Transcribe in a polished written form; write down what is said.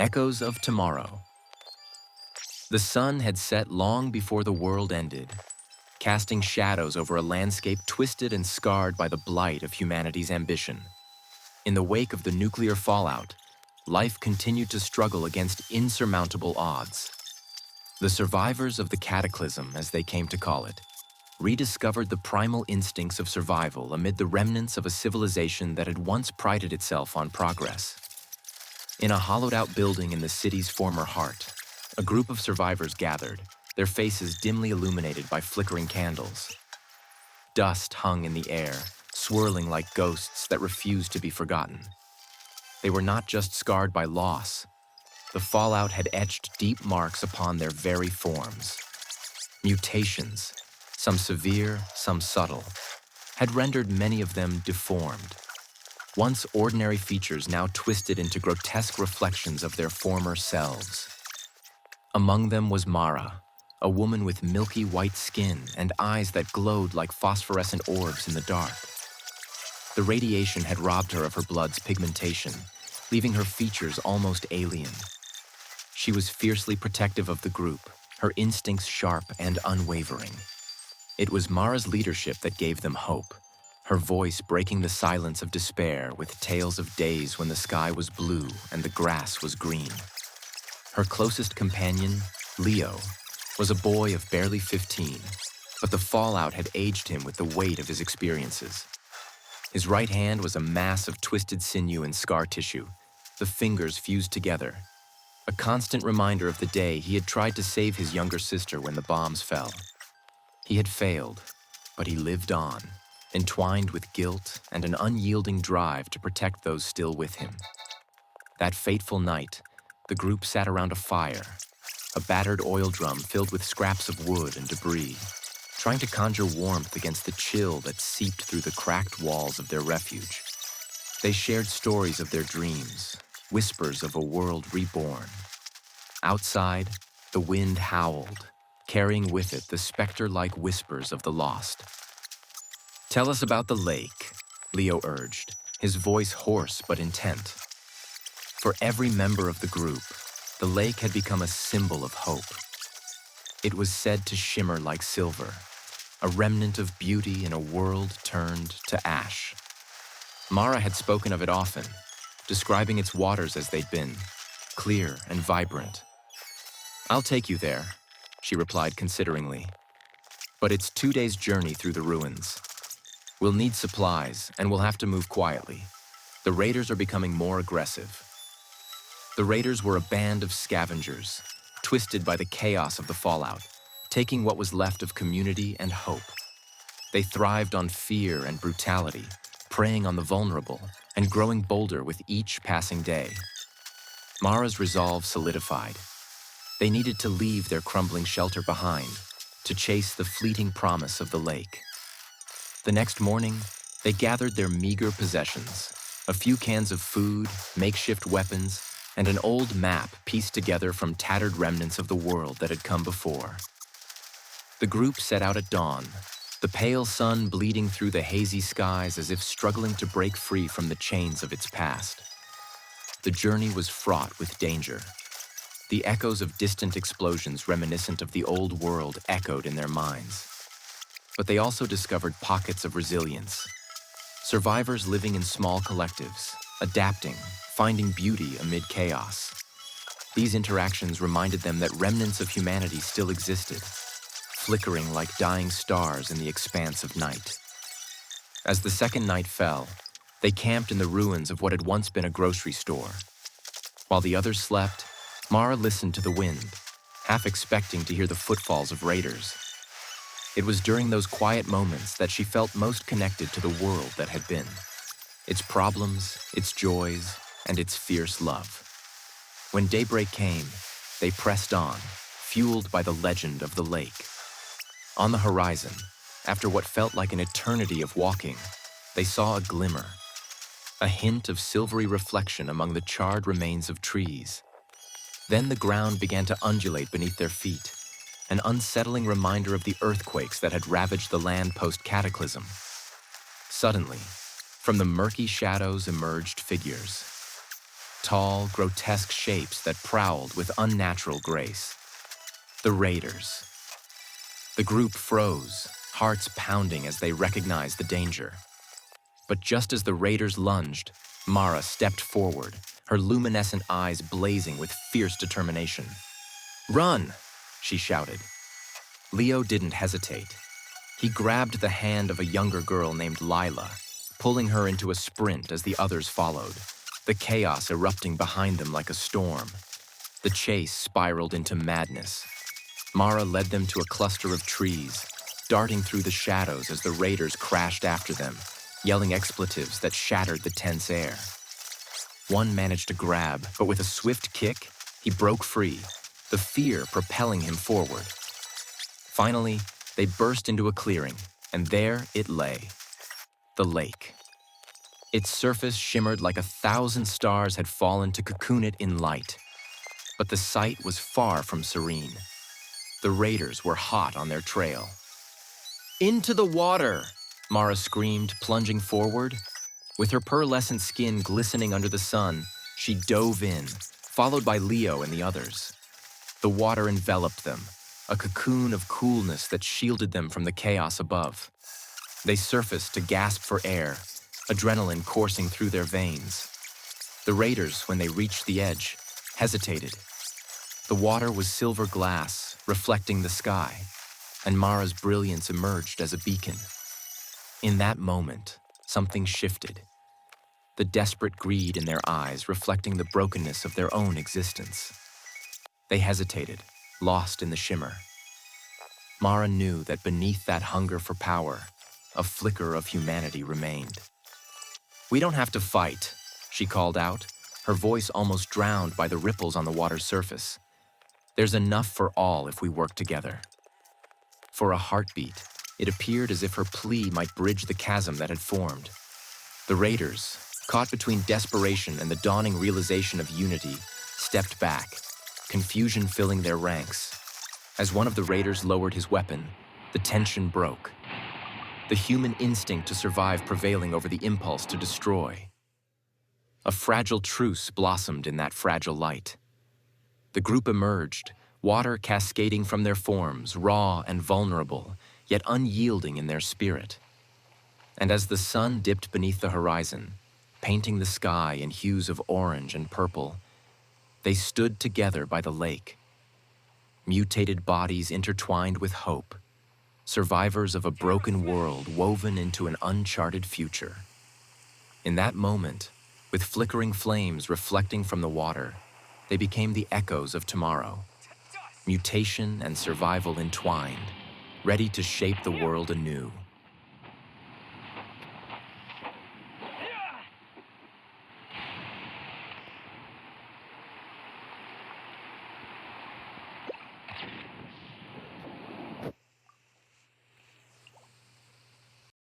Echoes of Tomorrow. The sun had set long before the world ended, casting shadows over a landscape twisted and scarred by the blight of humanity's ambition. In the wake of the nuclear fallout, life continued to struggle against insurmountable odds. The survivors of the cataclysm, as they came to call it, rediscovered the primal instincts of survival amid the remnants of a civilization that had once prided itself on progress. In a hollowed-out building in the city's former heart, a group of survivors gathered, their faces dimly illuminated by flickering candles. Dust hung in the air, swirling like ghosts that refused to be forgotten. They were not just scarred by loss. The fallout had etched deep marks upon their very forms. Mutations, some severe, some subtle, had rendered many of them deformed. Once ordinary features now twisted into grotesque reflections of their former selves. Among them was Mara, a woman with milky white skin and eyes that glowed like phosphorescent orbs in the dark. The radiation had robbed her of her blood's pigmentation, leaving her features almost alien. She was fiercely protective of the group, her instincts sharp and unwavering. It was Mara's leadership that gave them hope, her voice breaking the silence of despair with tales of days when the sky was blue and the grass was green. Her closest companion, Liyue, was a boy of barely 15, but the fallout had aged him with the weight of his experiences. His right hand was a mass of twisted sinew and scar tissue, the fingers fused together, a constant reminder of the day he had tried to save his younger sister when the bombs fell. He had failed, but he lived on, entwined with guilt and an unyielding drive to protect those still with him. That fateful night, the group sat around a fire, a battered oil drum filled with scraps of wood and debris, trying to conjure warmth against the chill that seeped through the cracked walls of their refuge. They shared stories of their dreams, whispers of a world reborn. Outside, the wind howled, carrying with it the specter-like whispers of the lost. "Tell us about the lake," Liyue urged, his voice hoarse but intent. For every member of the group, the lake had become a symbol of hope. It was said to shimmer like silver, a remnant of beauty in a world turned to ash. Mara had spoken of it often, describing its waters as they'd been, clear and vibrant. "I'll take you there," she replied consideringly. "But it's 2 days' journey through the ruins. We'll need supplies, and we'll have to move quietly. The raiders are becoming more aggressive." The raiders were a band of scavengers, twisted by the chaos of the fallout, taking what was left of community and hope. They thrived on fear and brutality, preying on the vulnerable and growing bolder with each passing day. Mara's resolve solidified. They needed to leave their crumbling shelter behind, to chase the fleeting promise of the lake. The next morning, they gathered their meager possessions, a few cans of food, makeshift weapons, and an old map pieced together from tattered remnants of the world that had come before. The group set out at dawn, the pale sun bleeding through the hazy skies as if struggling to break free from the chains of its past. The journey was fraught with danger. The echoes of distant explosions reminiscent of the old world echoed in their minds. But they also discovered pockets of resilience. Survivors living in small collectives, adapting, finding beauty amid chaos. These interactions reminded them that remnants of humanity still existed, flickering like dying stars in the expanse of night. As the second night fell, they camped in the ruins of what had once been a grocery store. While the others slept, Mara listened to the wind, half expecting to hear the footfalls of raiders. It was during those quiet moments that she felt most connected to the world that had been, its problems, its joys, and its fierce love. When daybreak came, they pressed on, fueled by the legend of the lake. On the horizon, after what felt like an eternity of walking, they saw a glimmer, a hint of silvery reflection among the charred remains of trees. Then the ground began to undulate beneath their feet, an unsettling reminder of the earthquakes that had ravaged the land post-cataclysm. Suddenly, from the murky shadows emerged figures. tall, grotesque shapes that prowled with unnatural grace. The Raiders. The group froze, hearts pounding as they recognized the danger. But just as the Raiders lunged, Mara stepped forward, her luminescent eyes blazing with fierce determination. "Run!" she shouted. Liyue didn't hesitate. He grabbed the hand of a younger girl named Lila, pulling her into a sprint as the others followed, the chaos erupting behind them like a storm. The chase spiraled into madness. Mara led them to a cluster of trees, darting through the shadows as the Raiders crashed after them, yelling expletives that shattered the tense air. One managed to grab, but with a swift kick, he broke free, the fear propelling him forward. Finally, they burst into a clearing, and there it lay. The lake. Its surface shimmered like 1,000 stars had fallen to cocoon it in light. But the sight was far from serene. The Raiders were hot on their trail. "Into the water!" Mara screamed, plunging forward. With her pearlescent skin glistening under the sun, she dove in, followed by Liyue and the others. The water enveloped them, a cocoon of coolness that shielded them from the chaos above. They surfaced to gasp for air, adrenaline coursing through their veins. The Raiders, when they reached the edge, hesitated. The water was silver glass, reflecting the sky, and Mara's brilliance emerged as a beacon. In that moment, something shifted. The desperate greed in their eyes reflecting the brokenness of their own existence. They hesitated, lost in the shimmer. Mara knew that beneath that hunger for power, a flicker of humanity remained. "We don't have to fight," she called out, her voice almost drowned by the ripples on the water's surface. "There's enough for all if we work together." For a heartbeat, it appeared as if her plea might bridge the chasm that had formed. The Raiders, caught between desperation and the dawning realization of unity, stepped back, confusion filling their ranks. As one of the Raiders lowered his weapon, the tension broke. The human instinct to survive prevailing over the impulse to destroy. A fragile truce blossomed in that fragile light. The group emerged, water cascading from their forms, raw and vulnerable, yet unyielding in their spirit. And as the sun dipped beneath the horizon, painting the sky in hues of orange and purple, they stood together by the lake. Mutated bodies intertwined with hope, survivors of a broken world woven into an uncharted future. In that moment, with flickering flames reflecting from the water, they became the echoes of tomorrow. Mutation and survival entwined, ready to shape the world anew.